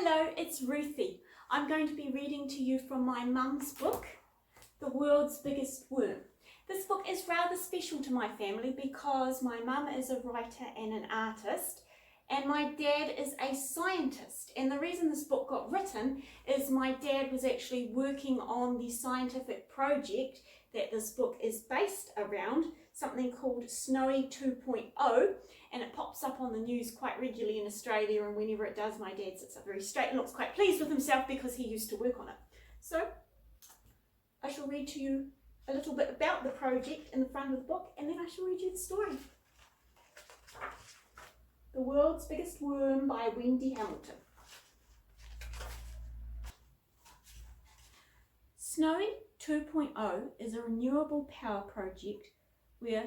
Hello, it's Ruthie. I'm going to be reading to you from my mum's book, The World's Biggest Worm. This book is rather special to my family because my mum is a writer and an artist, and my dad is a scientist. And the reason this book got written is my dad was actually working on the scientific project that this book is based around, something called Snowy 2.0, and it pops up on the news quite regularly in Australia, and whenever it does, my dad sits up very straight and looks quite pleased with himself because he used to work on it. So I shall read to you a little bit about the project in the front of the book, and then I shall read you the story. The World's Biggest Worm by Wendy Hamilton. Snowy 2.0 is a renewable power project where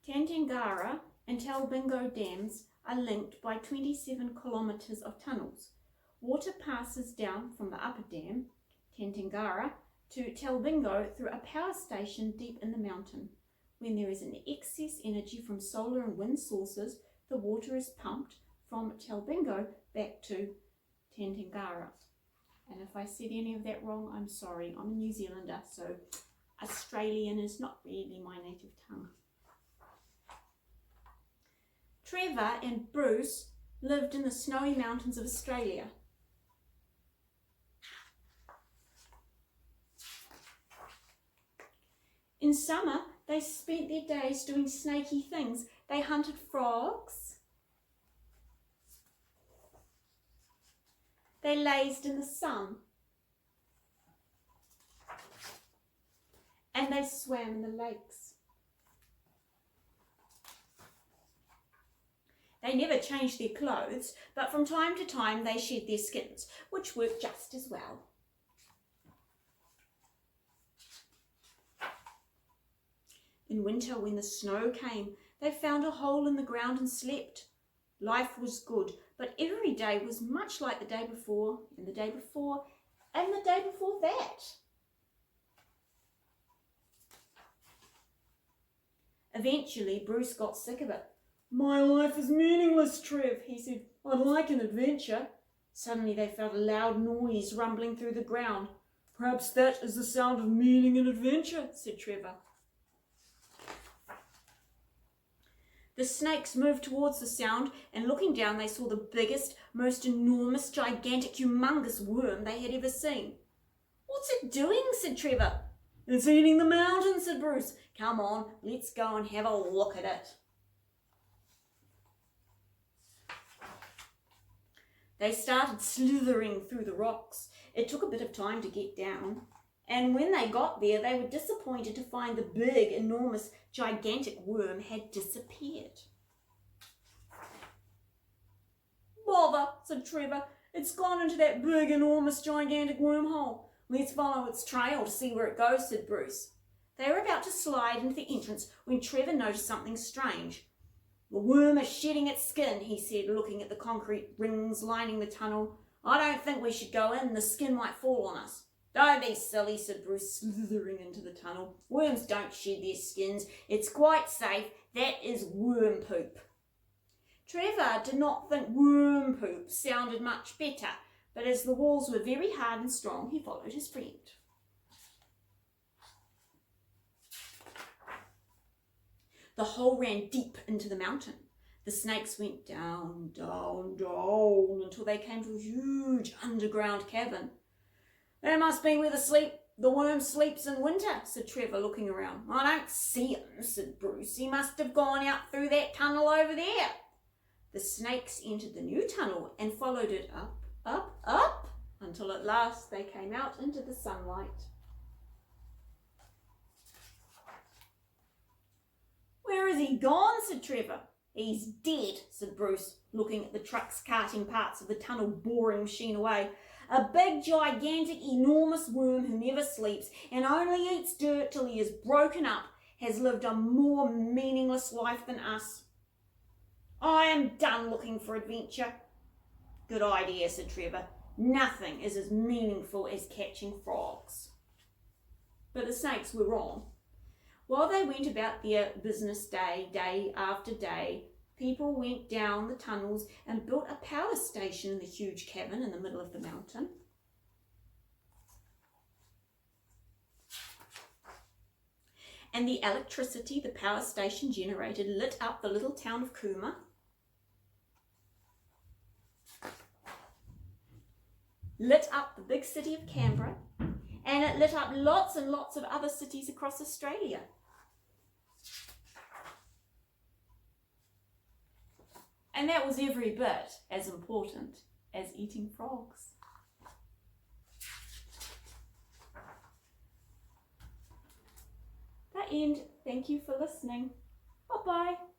Tantangara and Talbingo dams are linked by 27 kilometres of tunnels. Water passes down from the upper dam, Tantangara, to Talbingo through a power station deep in the mountain. When there is an excess energy from solar and wind sources, the water is pumped from Talbingo back to Tantangara. And if I said any of that wrong, I'm sorry. I'm a New Zealander, so Australian is not really my native tongue. Trevor and Bruce lived in the snowy mountains of Australia. In summer, they spent their days doing snaky things. They hunted frogs. They lazed in the sun. And they swam in the lakes. They never changed their clothes, but from time to time they shed their skins, which worked just as well. In winter, when the snow came, they found a hole in the ground and slept. Life was good, but every day was much like the day before, and the day before, and the day before that. Eventually, Bruce got sick of it. "My life is meaningless, Trev," he said. "I'd like an adventure." Suddenly they felt a loud noise rumbling through the ground. "Perhaps that is the sound of meaning and adventure," said Trevor. The snakes moved towards the sound, and looking down they saw the biggest, most enormous, gigantic, humongous worm they had ever seen. "What's it doing?" said Trevor. "It's eating the mountain," said Bruce. "Come on, let's go and have a look at it." They started slithering through the rocks. It took a bit of time to get down, and when they got there, they were disappointed to find the big, enormous, gigantic worm had disappeared. "Bother," said Trevor. "It's gone into that big, enormous, gigantic wormhole. Let's follow its trail to see where it goes," said Bruce. They were about to slide into the entrance when Trevor noticed something strange. "The worm is shedding its skin," he said, looking at the concrete rings lining the tunnel. "I don't think we should go in. The skin might fall on us." "Don't be silly," said Bruce, slithering into the tunnel. "Worms don't shed their skins. It's quite safe. That is worm poop." Trevor did not think worm poop sounded much better, but as the walls were very hard and strong, he followed his friend. The hole ran deep into the mountain. The snakes went down, down, down, until they came to a huge underground cavern. "That must be where the worm sleeps in winter," said Trevor, looking around. "I don't see him," said Bruce. "He must have gone out through that tunnel over there." The snakes entered the new tunnel and followed it up, up, up, until at last they came out into the sunlight. "Where has he gone?" said Trevor. "He's dead," said Bruce, looking at the trucks carting parts of the tunnel boring machine away. "A big, gigantic, enormous worm who never sleeps and only eats dirt till he is broken up has lived a more meaningless life than us. I am done looking for adventure." "Good idea," said Trevor. "Nothing is as meaningful as catching frogs." But the snakes were wrong. While they went about their business day after day, people went down the tunnels and built a power station in the huge cavern in the middle of the mountain. And the electricity the power station generated lit up the little town of Cooma. Lit up the big city of Canberra, and it lit up lots and lots of other cities across Australia. And that was every bit as important as eating frogs. The end. Thank you for listening. Bye-bye.